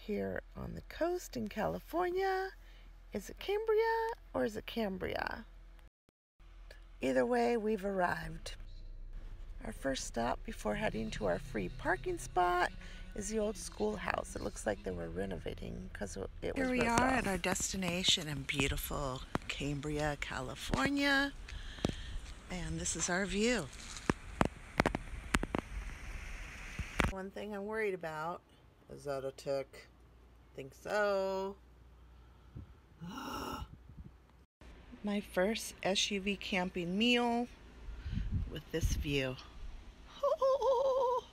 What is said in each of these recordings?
here on the coast in California. Is it Cambria or is it Cambria? Either way, we've arrived. Our first stop before heading to our free parking spot is the old schoolhouse. It looks like they were renovating because it was Here we ripped are off. at our destination in beautiful Cambria, California, and this is our view. One thing I'm worried about is that a tick. Think so. My first SUV camping meal with this view. Oh,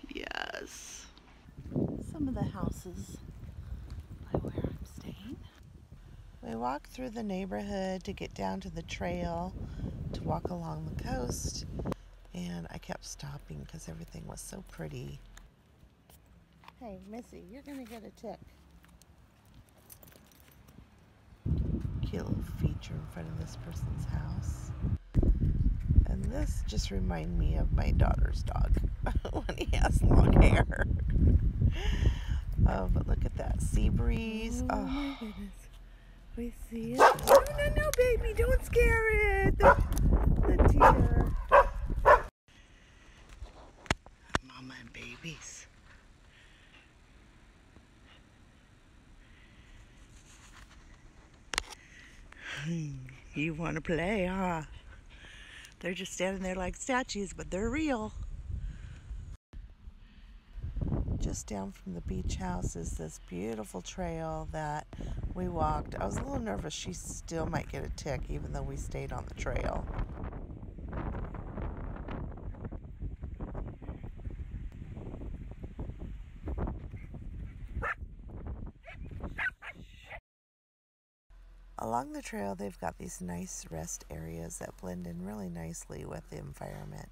yes. Some of the houses by where I'm staying. We walked through the neighborhood to get down to the trail to walk along the coast, and I kept stopping because everything was so pretty. Hey, Missy, you're gonna get a tick. Cute little feature in front of this person's house. And this just reminds me of my daughter's dog when he has long hair. Oh, but look at that sea breeze. Oh my goodness. We see it. Oh, no, baby, don't scare it. The deer. Mama and babies. You want to play, huh? They're just standing there like statues, but they're real. Just down from the beach house is this beautiful trail that we walked. I was a little nervous she still might get a tick even though we stayed on the trail. Along the trail, they've got these nice rest areas that blend in really nicely with the environment.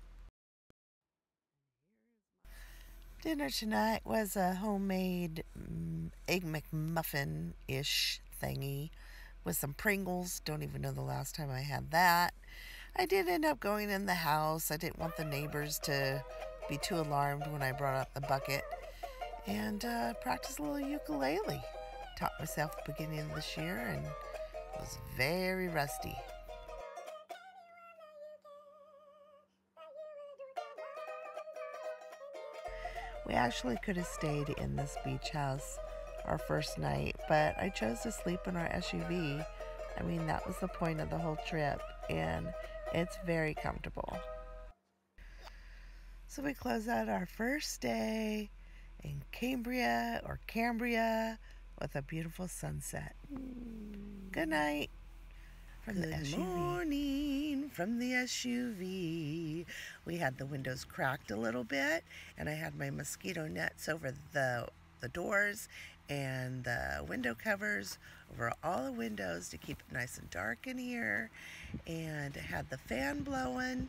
Dinner tonight was a homemade egg McMuffin-ish thingy with some Pringles. Don't even know the last time I had that. I did end up going in the house. I didn't want the neighbors to be too alarmed when I brought out the bucket. And practiced a little ukulele. Taught myself at the beginning of this year and was very rusty. We actually could have stayed in this beach house our first night, but I chose to sleep in our SUV. I mean, that was the point of the whole trip, and it's very comfortable. So we close out our first day in Cambria or Cambria with a beautiful sunset. Good night from the SUV. Good morning from the SUV. We had the windows cracked a little bit, and I had my mosquito nets over the doors and the window covers over all the windows to keep it nice and dark in here, and had the fan blowing,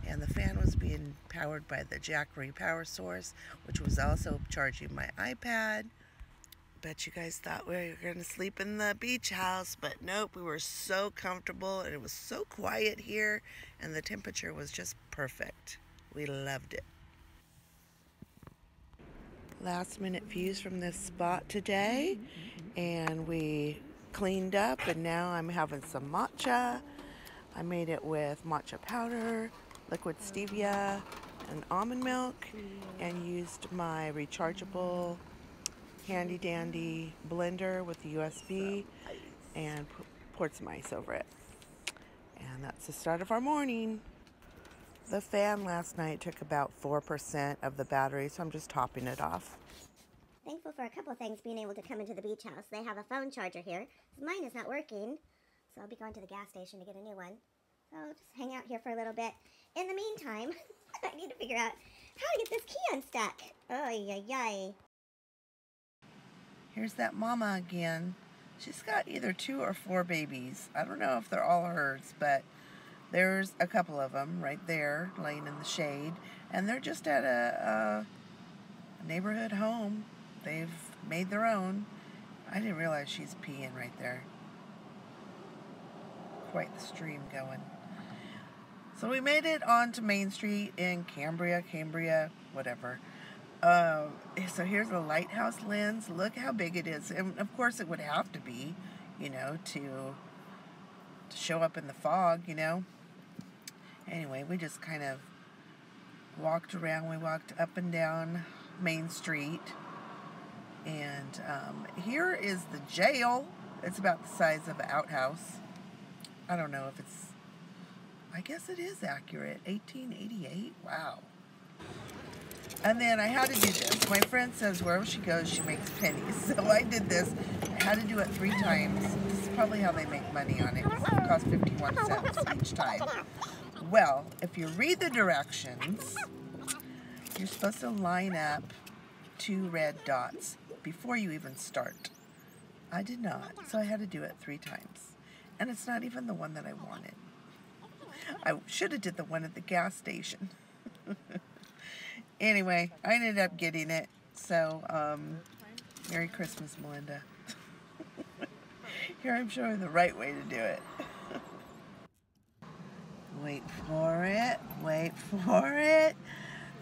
and the fan was being powered by the Jackery power source, which was also charging my iPad. Bet you guys thought we were going to sleep in the beach house, but nope, we were so comfortable, and it was so quiet here, and the temperature was just perfect. We loved it. Last minute views from this spot today, and we cleaned up, and now I'm having some matcha. I made it with matcha powder, liquid stevia, and almond milk, and used my rechargeable handy dandy blender with the USB and poured some ice over it. And that's the start of our morning. The fan last night took about 4% of the battery, so I'm just topping it off. Thankful for a couple things being able to come into the beach house. They have a phone charger here. Mine is not working, so I'll be going to the gas station to get a new one. So I'll just hang out here for a little bit. In the meantime, I need to figure out how to get this key unstuck. Ay, ay, ay. Here's that mama again. She's got either 2 or 4 babies. I don't know if they're all hers, but there's a couple of them right there laying in the shade, and they're just at a neighborhood home. They've made their own. I didn't realize she's peeing right there. Quite the stream going. So we made it onto Main Street in Cambria, whatever. So here's a lighthouse lens. Look how big it is. And of course it would have to be, you know, to show up in the fog, you know. Anyway, we just kind of walked around. We walked up and down Main Street. And here is the jail. It's about the size of an outhouse. I don't know if it's, I guess it is accurate. 1888? Wow. And then I had to do this. My friend says wherever she goes, she makes pennies. So I did this. I had to do it 3 times. This is probably how they make money on it. It costs 51 cents each time. Well, if you read the directions, you're supposed to line up 2 red dots before you even start. I did not, so I had to do it 3 times. And it's not even the one that I wanted. I should have did the one at the gas station. Anyway, I ended up getting it. So, Merry Christmas, Melinda. Here I'm showing the right way to do it. Wait for it. Wait for it.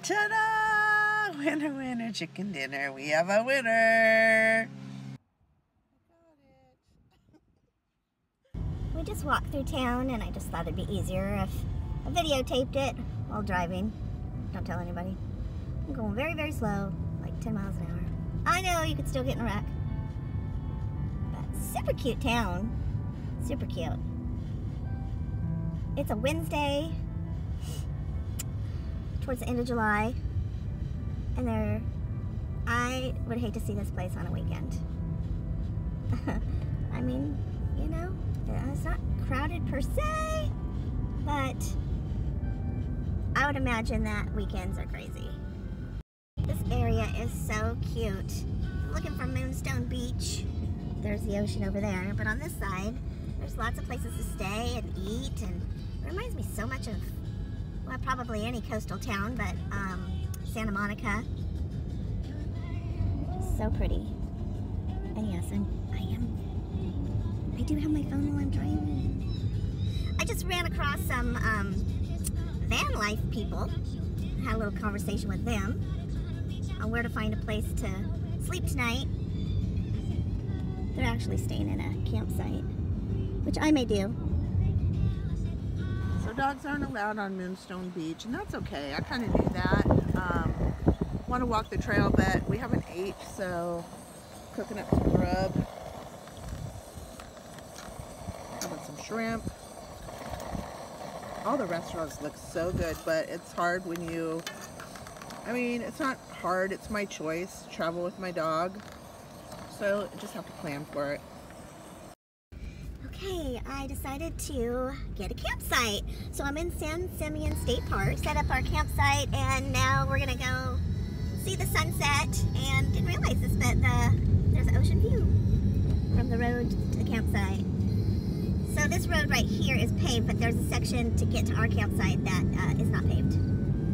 Ta-da! Winner, winner, chicken dinner. We have a winner. We just walked through town, and I just thought it'd be easier if I videotaped it while driving. Don't tell anybody. I'm going very, very slow, like 10 miles an hour. I know you could still get in a wreck. But super cute town. Super cute. It's a Wednesday towards the end of July. And I would hate to see this place on a weekend. I mean, you know, it's not crowded per se, but I would imagine that weekends are crazy. This area is so cute. I'm looking for Moonstone Beach. There's the ocean over there, but on this side, there's lots of places to stay and eat, and it reminds me so much of, well, probably any coastal town, but Santa Monica. Just so pretty. And yes, I do have my phone while I'm driving. I just ran across some van life people. Had a little conversation with them on where to find a place to sleep tonight. They're actually staying in a campsite, which I may do. So dogs aren't allowed on Moonstone Beach, and that's okay. I kind of knew that. Want to walk the trail, but we haven't ate, so cooking up some grub. Having some shrimp. All the restaurants look so good, but it's hard when you, I mean, it's not hard, it's my choice to travel with my dog, so I just have to plan for it. Okay, I decided to get a campsite. So I'm in San Simeon State Park, set up our campsite, and now we're gonna go see the sunset. And didn't realize this, but there's an ocean view from the road to the campsite. So this road right here is paved, but there's a section to get to our campsite that is not paved.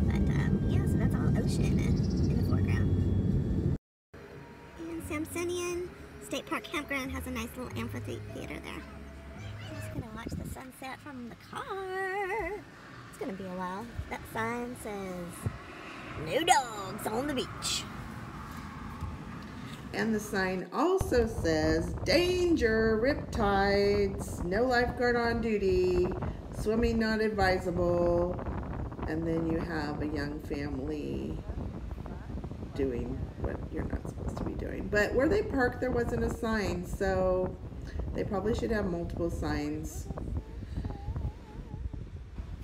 But yeah, so that's all ocean in the foreground. And San Simeon State Park Campground has a nice little amphitheater there. I'm just gonna watch the sunset from the car. It's gonna be a while. That sign says, "No dogs on the beach." And the sign also says, danger, riptides, no lifeguard on duty, swimming not advisable. And then you have a young family doing what you're not supposed to be doing. But where they parked, there wasn't a sign, so they probably should have multiple signs.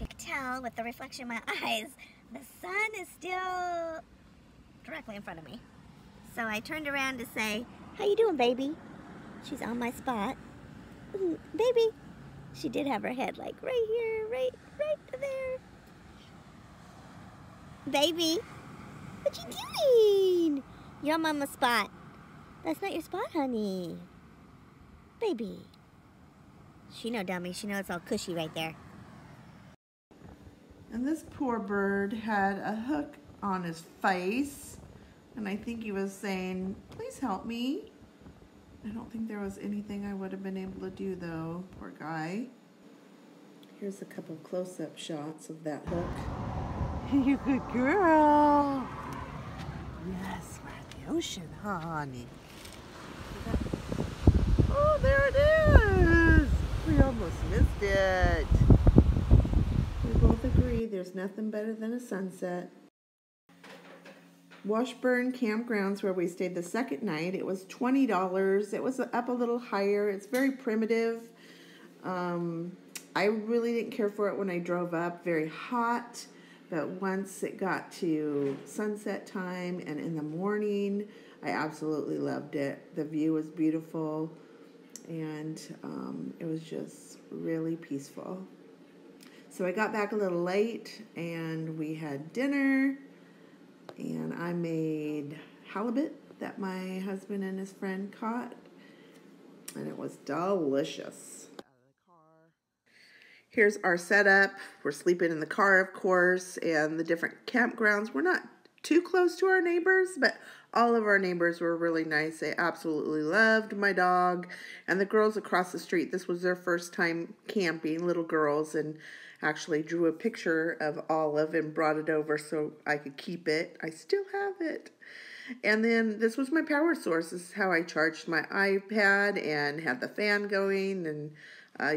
You can tell with the reflection in my eyes, the sun is still directly in front of me. So I turned around to say, "How you doing, baby?" She's on my spot. Baby. She did have her head like right here, right there. Baby, what you doing? You're on mama's spot. That's not your spot, honey. Baby. She no dummy. She knows it's all cushy right there. And this poor bird had a hook on his face. And I think he was saying, please help me. I don't think there was anything I would have been able to do though, poor guy. Here's a couple close-up shots of that hook. You good girl. Yes, we're at the ocean, huh, honey? Oh, there it is! We almost missed it. We both agree there's nothing better than a sunset. Washburn Campgrounds, where we stayed the second night, it was $20. It was up a little higher. It's very primitive. I really didn't care for it when I drove up. Very hot. But once it got to sunset time and in the morning, I absolutely loved it. The view was beautiful, and it was just really peaceful. So I got back a little late, and we had dinner, and I made halibut that my husband and his friend caught, and it was delicious. Here's our setup. We're sleeping in the car, of course, and the different campgrounds. We're not too close to our neighbors, but all of our neighbors were really nice. They absolutely loved my dog. And the girls across the street, this was their first time camping, little girls, and actually drew a picture of Olive and brought it over so I could keep it. I still have it. And then this was my power source. This is how I charged my iPad and had the fan going, and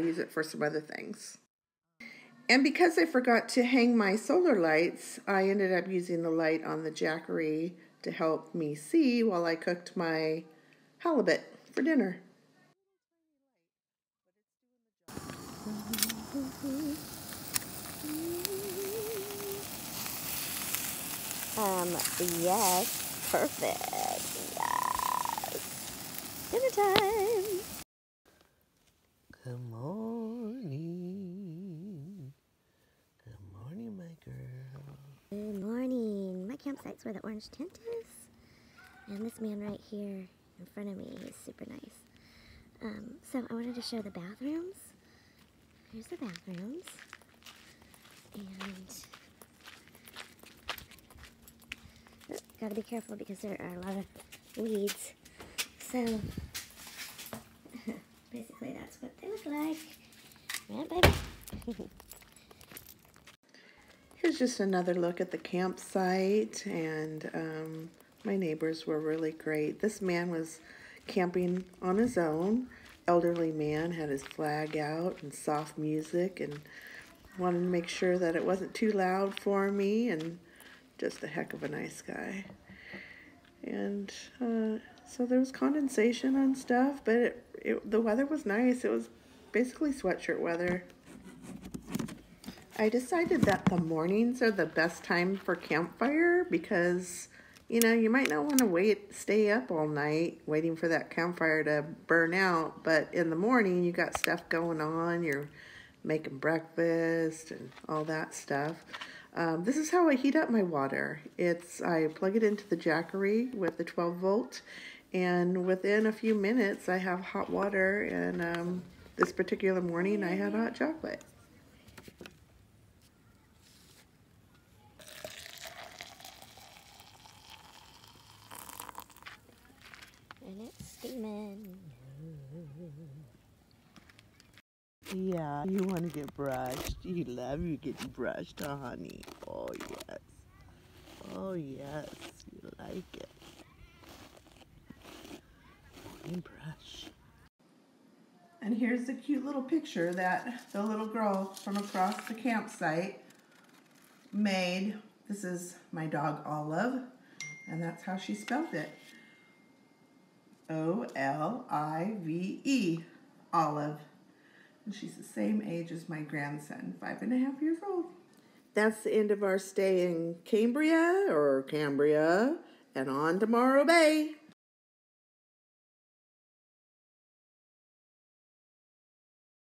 use it for some other things. And because I forgot to hang my solar lights, I ended up using the light on the Jackery to help me see while I cooked my halibut for dinner. Yes, perfect. Yes. Dinner time. Good morning. Good morning, my girl. Good morning. My campsite's where the orange tent is. And this man right here in front of me, he's super nice. So I wanted to show the bathrooms. Here's the bathrooms. And gotta be careful because there are a lot of weeds. So basically that's what they look like. Right, baby? Here's just another look at the campsite, and my neighbors were really great. This man was camping on his own. Elderly man, had his flag out and soft music, and wanted to make sure that it wasn't too loud for me, and just a heck of a nice guy. And so there was condensation on stuff, but the weather was nice. It was basically sweatshirt weather. I decided that the mornings are the best time for campfire because, you know, you might not want to stay up all night waiting for that campfire to burn out, but in the morning you got stuff going on, you're making breakfast and all that stuff. This is how I heat up my water. I plug it into the Jackery with the 12 volt, and within a few minutes I have hot water, and this particular morning I had hot chocolate. And it's steaming. Yeah, you want to get brushed. You love you getting brushed, huh, honey? Oh, yes. Oh, yes. You like it. And brush. And here's the cute little picture that the little girl from across the campsite made. This is my dog, Olive, and that's how she spelled it. O-L-I-V-E, Olive. And she's the same age as my grandson, 5.5 years old. That's the end of our stay in Cambria, and on to Morro Bay.